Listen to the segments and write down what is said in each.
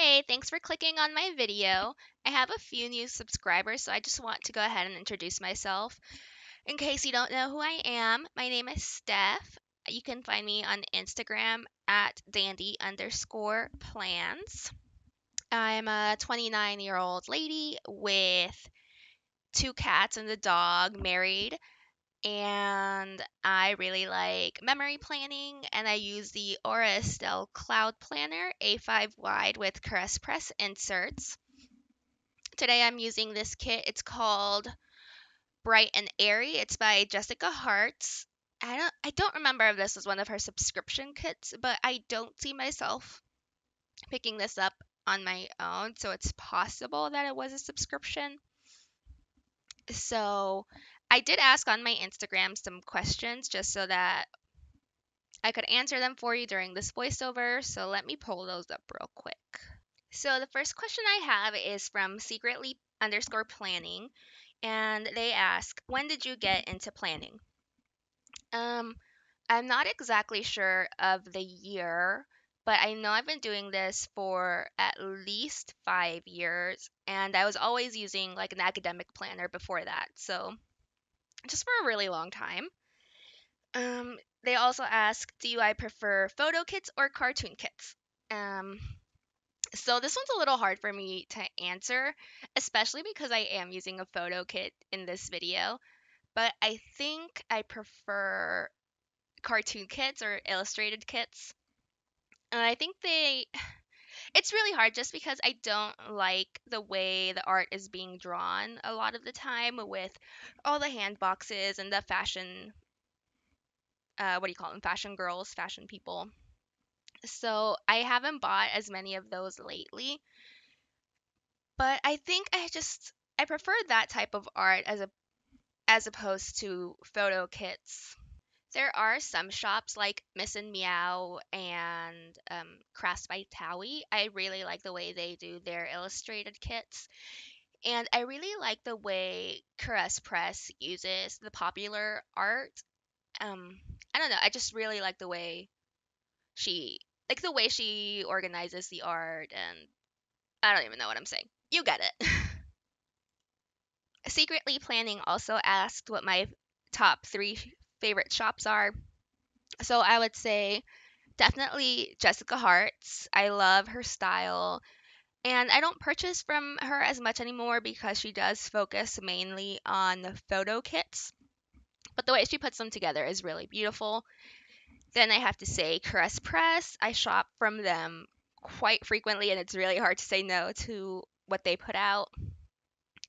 Hey, thanks for clicking on my video. I have a few new subscribers, so I just want to go ahead and introduce myself. In case you don't know who I am, my name is Steph. You can find me on Instagram at dandy_plans. I'm a 29-year-old lady with two cats and a dog, married, and I really like memory planning, and I use the Aura Estelle Cloud Planner A5 wide with Caress Press inserts. Today I'm using this kit. It's called Bright and Airy. It's by JessicaHearts. I don't remember if this was one of her subscription kits, but I don't see myself picking this up on my own, so it's possible that it was a subscription. So I did ask on my Instagram some questions just so that I could answer them for you during this voiceover. So let me pull those up real quick. So the first question I have is from secretly_planning, and they ask, when did you get into planning? Um, I'm not exactly sure of the year, but I know I've been doing this for at least 5 years, and I was always using like an academic planner before that. So just for a really long time. They also ask, do I prefer photo kits or cartoon kits? Um, so this one's a little hard for me to answer, especially because I am using a photo kit in this video. But I think I prefer cartoon kits or illustrated kits. And I think it's really hard just because I don't like the way the art is being drawn a lot of the time with all the hand boxes and the fashion, what do you call them? Fashion girls, fashion people. So I haven't bought as many of those lately, but I think I prefer that type of art as opposed to photo kits. There are some shops like Miss and Meow and Crafts by Towie. I really like the way they do their illustrated kits. And I really like the way Caress Press uses the popular art. Um, I don't know, I just really like she the way she organizes the art, and I don't even know what I'm saying. You get it. Secretly Planning also asked what my top three favorite shops are. So I would say definitely Jessica Hearts. I love her style. And I don't purchase from her as much anymore because she does focus mainly on the photo kits. But the way she puts them together is really beautiful. Then I have to say Caress Press. I shop from them quite frequently, and it's really hard to say no to what they put out.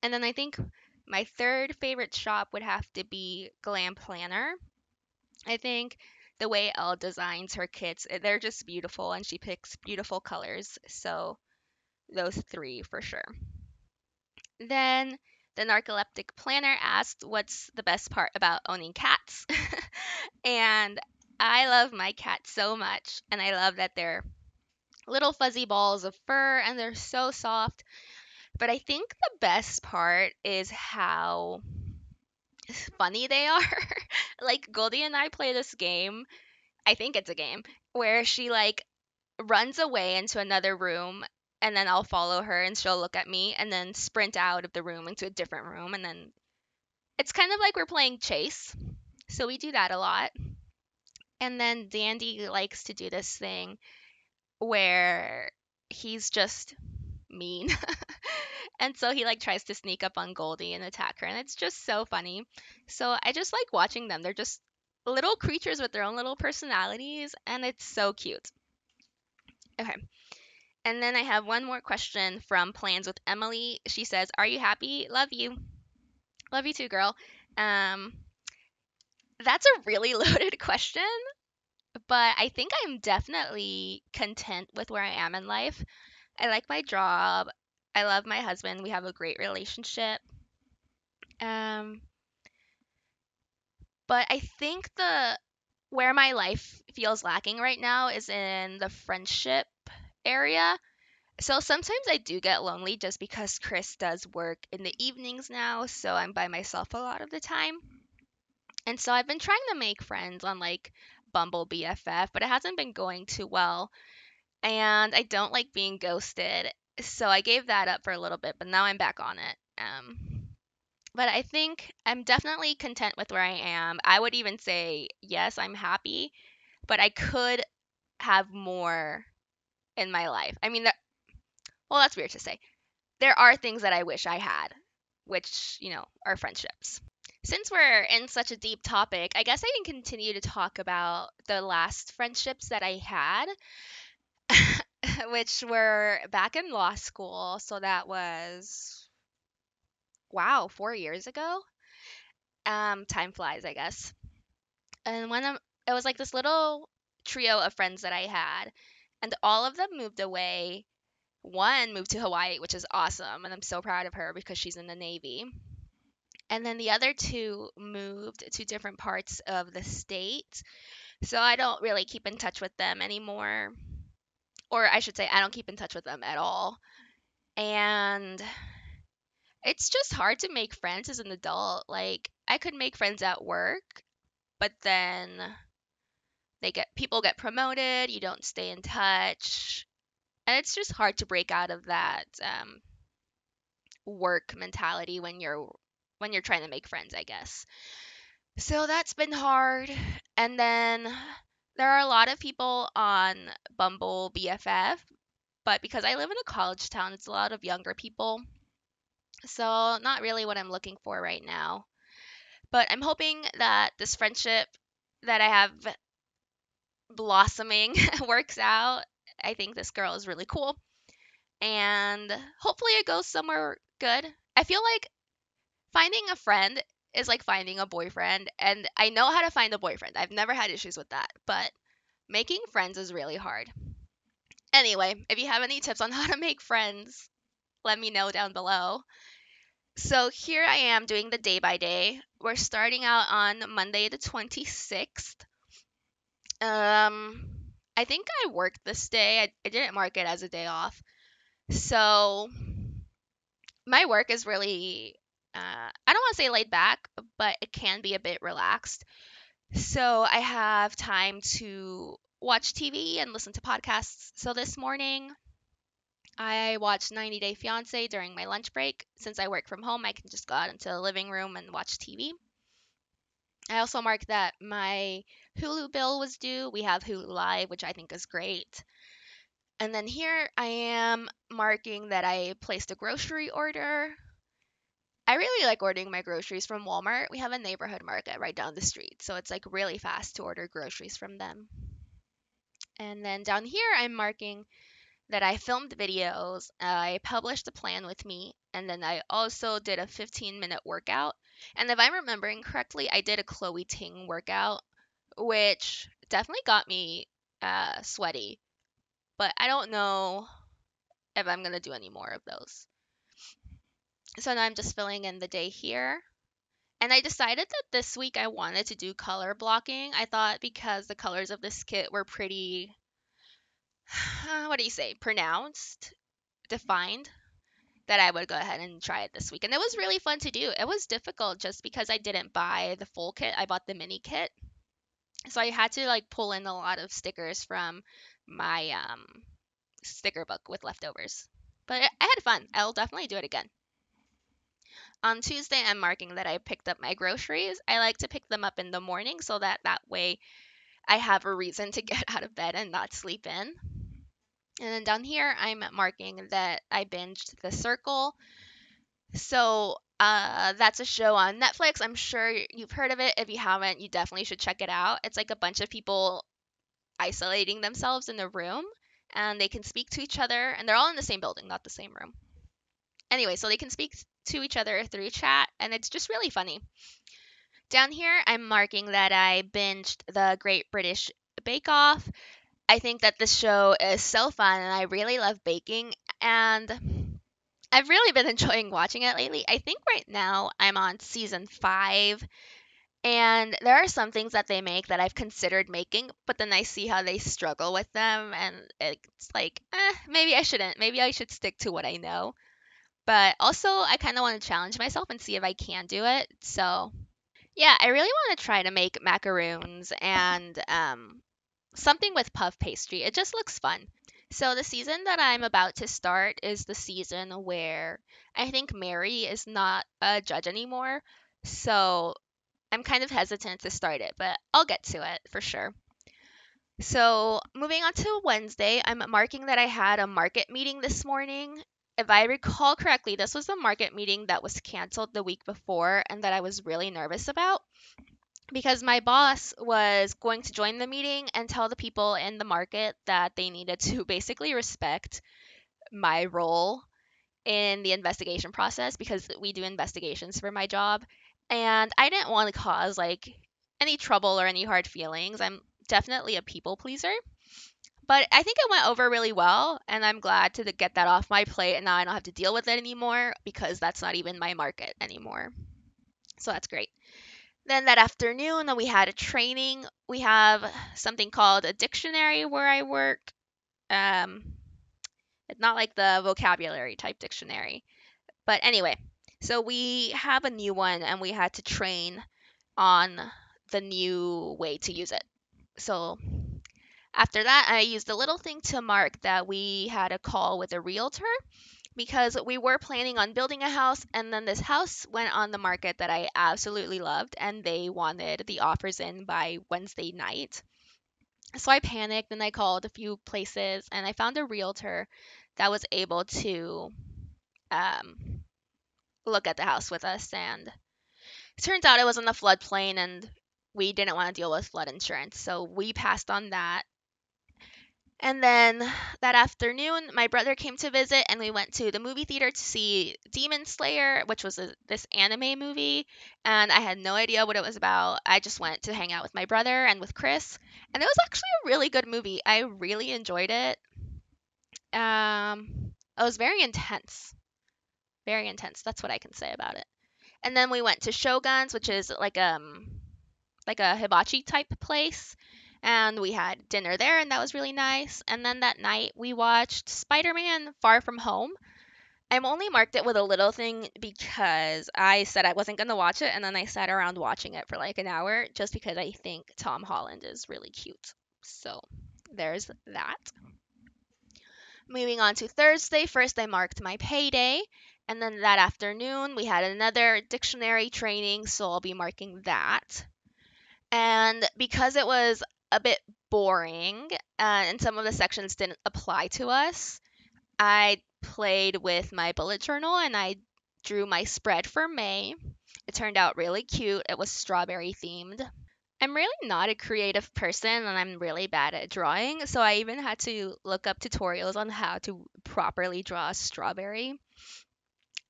And then I think my third favorite shop would have to be Glam Planner. I think the way Elle designs her kits, they're just beautiful, and she picks beautiful colors. So those three for sure. Then the Narcoleptic Planner asked, what's the best part about owning cats? And I love my cats so much, and I love that they're little fuzzy balls of fur and they're so soft. But I think the best part is how funny they are. Like Goldie and I play this game. I think it's a game where she like runs away into another room, and then I'll follow her and she'll look at me and then sprint out of the room into a different room, and then it's kind of like we're playing chase. So we do that a lot. And then Dandy likes to do this thing where he's just mean. And so he like tries to sneak up on Goldie and attack her, and it's just so funny. So I just like watching them. They're just little creatures with their own little personalities, and it's so cute. Okay. And then I have one more question from Plans with Emily. She says, "Are you happy? Love you. Love you too, girl." Um, that's a really loaded question, but I think I'm definitely content with where I am in life. I like my job. I love my husband. We have a great relationship. Um, but I think the where my life feels lacking right now is in the friendship area. So sometimes I do get lonely just because Chris does work in the evenings now, so I'm by myself a lot of the time. And so I've been trying to make friends on like Bumble BFF, but it hasn't been going too well. and I don't like being ghosted. So I gave that up for a little bit, but now I'm back on it. But I think I'm definitely content with where I am. I would even say, yes, I'm happy, but I could have more in my life. I mean, well, that's weird to say. There are things that I wish I had, which, are friendships. Since we're in such a deep topic, I guess I can continue to talk about the last friendships that I had, which were back in law school. So that was, wow, 4 years ago. Time flies, I guess. And it was like this little trio of friends that I had, and all of them moved away. One moved to Hawaii, which is awesome, and I'm so proud of her because she's in the Navy. And then the other two moved to different parts of the state. So I don't really keep in touch with them anymore. Or I should say, I don't keep in touch with them at all. And it's just hard to make friends as an adult. Like, I could make friends at work, but then people get promoted, you don't stay in touch. And it's just hard to break out of that work mentality when you're trying to make friends, I guess. So that's been hard. And then there are a lot of people on Bumble BFF, but because I live in a college town, it's a lot of younger people. So not really what I'm looking for right now. But I'm hoping that this friendship that I have blossoming works out. I think this girl is really cool. And hopefully it goes somewhere good. I feel like finding a friend is like finding a boyfriend, and I know how to find a boyfriend. I've never had issues with that, but making friends is really hard. Anyway, if you have any tips on how to make friends, let me know down below. So here I am doing the day by day. We're starting out on Monday the 26th. Um, I think I worked this day. I didn't mark it as a day off. So my work is really, I don't want to say laid back, but it can be a bit relaxed. So I have time to watch TV and listen to podcasts. So this morning, I watched 90 Day Fiancé during my lunch break. Since I work from home, I can just go out into the living room and watch TV. I also marked that my Hulu bill was due. We have Hulu Live, which I think is great. And then here I am marking that I placed a grocery order. I really like ordering my groceries from Walmart. We have a neighborhood market right down the street, so it's like really fast to order groceries from them. And then down here, I'm marking that I filmed videos, I published a plan with me, and then I also did a 15-minute workout. And if I'm remembering correctly, I did a Chloe Ting workout, which definitely got me sweaty, but I don't know if I'm going to do any more of those. So now I'm just filling in the day here. And I decided that this week I wanted to do color blocking. I thought because the colors of this kit were pretty, what do you say, pronounced, defined, that I would go ahead and try it this week. And it was really fun to do. It was difficult just because I didn't buy the full kit. I bought the mini kit. So I had to like pull in a lot of stickers from my sticker book with leftovers. But I had fun. I'll definitely do it again. On Tuesday, I'm marking that I picked up my groceries. I like to pick them up in the morning so that way I have a reason to get out of bed and not sleep in. And then down here, I'm marking that I binged The Circle. So that's a show on Netflix. I'm sure you've heard of it. If you haven't, you definitely should check it out. It's like a bunch of people isolating themselves in a room, and they can speak to each other, and they're all in the same building, not the same room. Anyway, so they can speak to each other through chat, and it's just really funny. Down here, I'm marking that I binged the Great British Bake Off. I think that this show is so fun, and I really love baking, and I've really been enjoying watching it lately. I think right now I'm on season 5, and there are some things that they make that I've considered making, but then I see how they struggle with them, and it's like, maybe I shouldn't. Maybe I should stick to what I know. But also, I kind of want to challenge myself and see if I can do it. So, yeah, I really want to try to make macaroons and something with puff pastry. It just looks fun. So the season that I'm about to start is the season where I think Mary is not a judge anymore. So I'm kind of hesitant to start it, but I'll get to it for sure. So moving on to Wednesday, I'm marking that I had a market meeting this morning. If I recall correctly, this was the market meeting that was canceled the week before and that I was really nervous about because my boss was going to join the meeting and tell the people in the market that they needed to basically respect my role in the investigation process because we do investigations for my job. And I didn't want to cause like any trouble or any hard feelings. I'm definitely a people pleaser. But I think it went over really well, and I'm glad to get that off my plate, and now I don't have to deal with it anymore because that's not even my market anymore. So that's great. Then that afternoon, we had a training. We have something called a dictionary where I work. Um, it's not like the vocabulary type dictionary. But anyway, so we have a new one and we had to train on the new way to use it. So after that, I used a little thing to mark that we had a call with a realtor because we were planning on building a house and then this house went on the market that I absolutely loved and they wanted the offers in by Wednesday night. So I panicked and I called a few places and I found a realtor that was able to um, look at the house with us. And it turns out it was in the floodplain and we didn't want to deal with flood insurance. So we passed on that. And then that afternoon, my brother came to visit, and we went to the movie theater to see Demon Slayer, which was this anime movie. And I had no idea what it was about. I just went to hang out with my brother and with Chris, and it was actually a really good movie. I really enjoyed it. It was very intense, very intense. That's what I can say about it. And then we went to Shogun's, which is like a hibachi type place. And we had dinner there, and that was really nice. And then that night, we watched Spider Man Far From Home. I'm only marked it with a little thing because I said I wasn't going to watch it, and then I sat around watching it for like an hour just because I think Tom Holland is really cute. So there's that. Moving on to Thursday, first I marked my payday. And then that afternoon, we had another dictionary training, so I'll be marking that. And because it was a bit boring and some of the sections didn't apply to us, I played with my bullet journal and I drew my spread for May. It turned out really cute. It was strawberry themed. I'm really not a creative person and I'm really bad at drawing, so I even had to look up tutorials on how to properly draw a strawberry.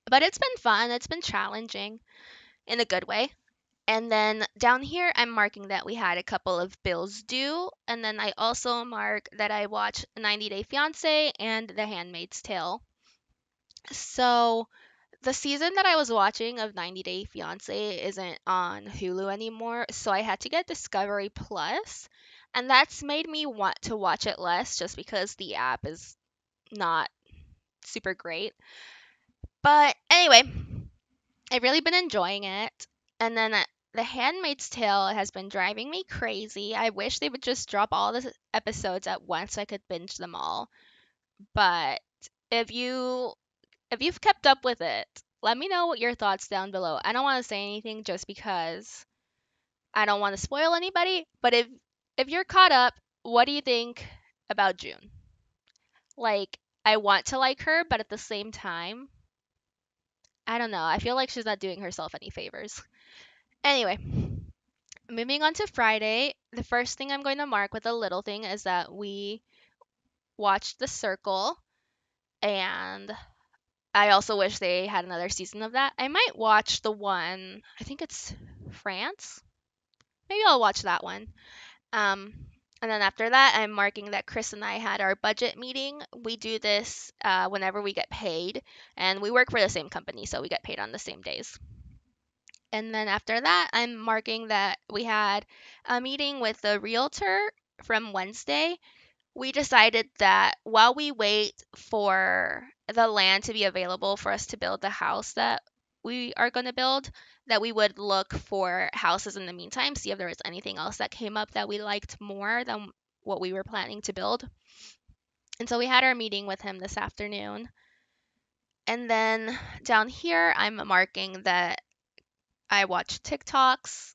But it's been fun, it's been challenging in a good way. And then down here, I'm marking that we had a couple of bills due. And then I also mark that I watched 90 Day Fiancé and The Handmaid's Tale. So the season that I was watching of 90 Day Fiancé isn't on Hulu anymore. So I had to get Discovery Plus, and that's made me want to watch it less just because the app is not super great. But anyway, I've really been enjoying it. And then The Handmaid's Tale has been driving me crazy. I wish they would just drop all the episodes at once so I could binge them all. But if you if you've kept up with it, let me know what your thoughts down below. I don't want to say anything just because I don't want to spoil anybody, but if you're caught up, what do you think about June? Like I want to like her, but at the same time, I don't know. I feel like she's not doing herself any favors. Anyway, moving on to Friday, the first thing I'm going to mark with a little thing is that we watched The Circle, and I also wish they had another season of that. I might watch the one, I think it's France. Maybe I'll watch that one. Um, and then after that, I'm marking that Chris and I had our budget meeting. We do this whenever we get paid, and we work for the same company, so we get paid on the same days. And then after that, I'm marking that we had a meeting with the realtor from Wednesday. We decided that while we wait for the land to be available for us to build the house that we are going to build, that we would look for houses in the meantime, see if there was anything else that came up that we liked more than what we were planning to build. And so we had our meeting with him this afternoon. And then down here, I'm marking that I watch TikToks.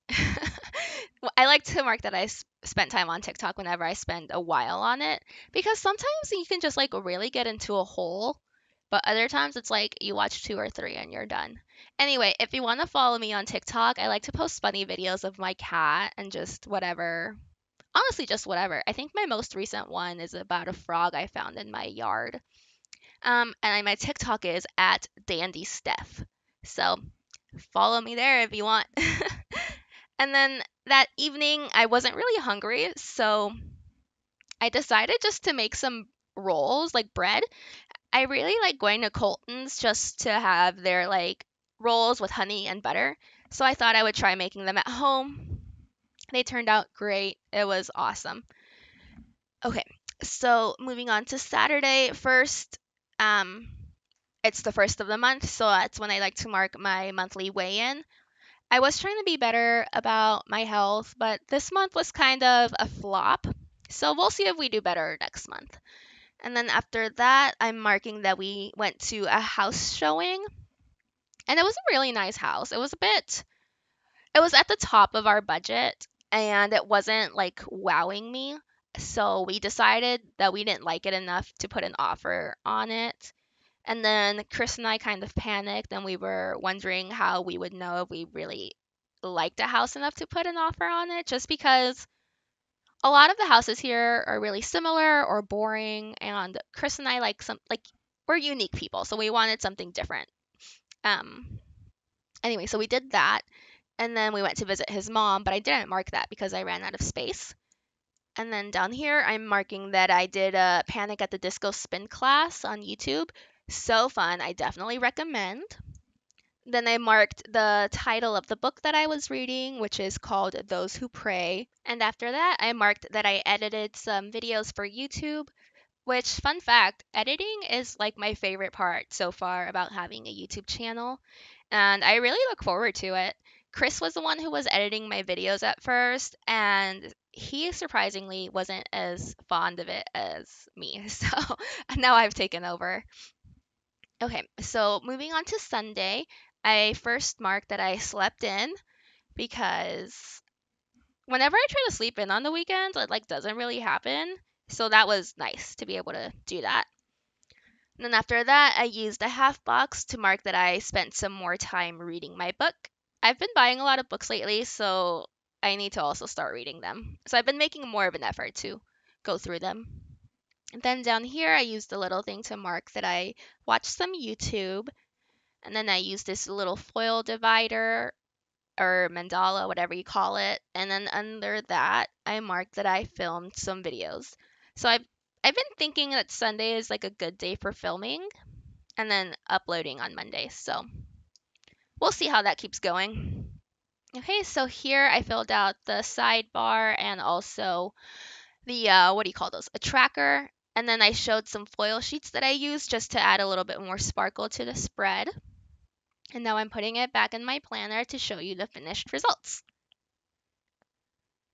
I like to mark that I spent time on TikTok whenever I spend a while on it because sometimes you can just like really get into a hole, but other times it's like you watch two or three and you're done. Anyway, if you want to follow me on TikTok, I like to post funny videos of my cat and just whatever. Honestly, just whatever. I think my most recent one is about a frog I found in my yard. And my TikTok is at Dandy Steph. So follow me there if you want. And then that evening, I wasn't really hungry, so I decided just to make some rolls, like bread. I really like going to Colton's just to have their like rolls with honey and butter. So I thought I would try making them at home. They turned out great. It was awesome. Okay, so moving on to Saturday first. Um, it's the first of the month, so that's when I like to mark my monthly weigh-in. I was trying to be better about my health, but this month was kind of a flop. So we'll see if we do better next month. And then after that, I'm marking that we went to a house showing. And it was a really nice house. It was at the top of our budget and it wasn't like wowing me. So we decided that we didn't like it enough to put an offer on it. And then Chris and I kind of panicked and we were wondering how we would know if we really liked a house enough to put an offer on it, just because a lot of the houses here are really similar or boring. And Chris and I we're unique people, so we wanted something different. Um, anyway, so we did that. And then we went to visit his mom, but I didn't mark that because I ran out of space. And then down here, I'm marking that I did a Panic at the Disco spin class on YouTube. So fun. I definitely recommend. Then I marked the title of the book that I was reading, which is called Those Who Pray. And after that, I marked that I edited some videos for YouTube, which, fun fact, editing is like my favorite part so far about having a YouTube channel. And I really look forward to it. Chris was the one who was editing my videos at first, and he surprisingly wasn't as fond of it as me. So now I've taken over. Okay, so moving on to Sunday, I first marked that I slept in because whenever I try to sleep in on the weekends, it like doesn't really happen. So that was nice to be able to do that. And then after that, I used a half box to mark that I spent some more time reading my book. I've been buying a lot of books lately, so I need to also start reading them. So I've been making more of an effort to go through them. And then down here, I used a little thing to mark that I watched some YouTube. And then I used this little foil divider or mandala, whatever you call it. And then under that, I marked that I filmed some videos. So I've been thinking that Sunday is like a good day for filming and then uploading on Monday. So we'll see how that keeps going. Okay, so here I filled out the sidebar and also the what do you call those? A tracker. And then I showed some foil sheets that I used just to add a little bit more sparkle to the spread. And now I'm putting it back in my planner to show you the finished results.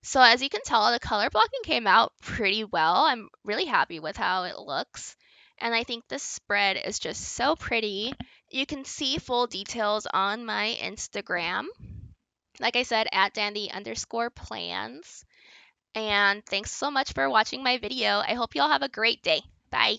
So as you can tell, the color blocking came out pretty well. I'm really happy with how it looks. And I think the spread is just so pretty. You can see full details on my Instagram. Like I said, at dandy_plans. And thanks so much for watching my video. I hope you all have a great day. Bye.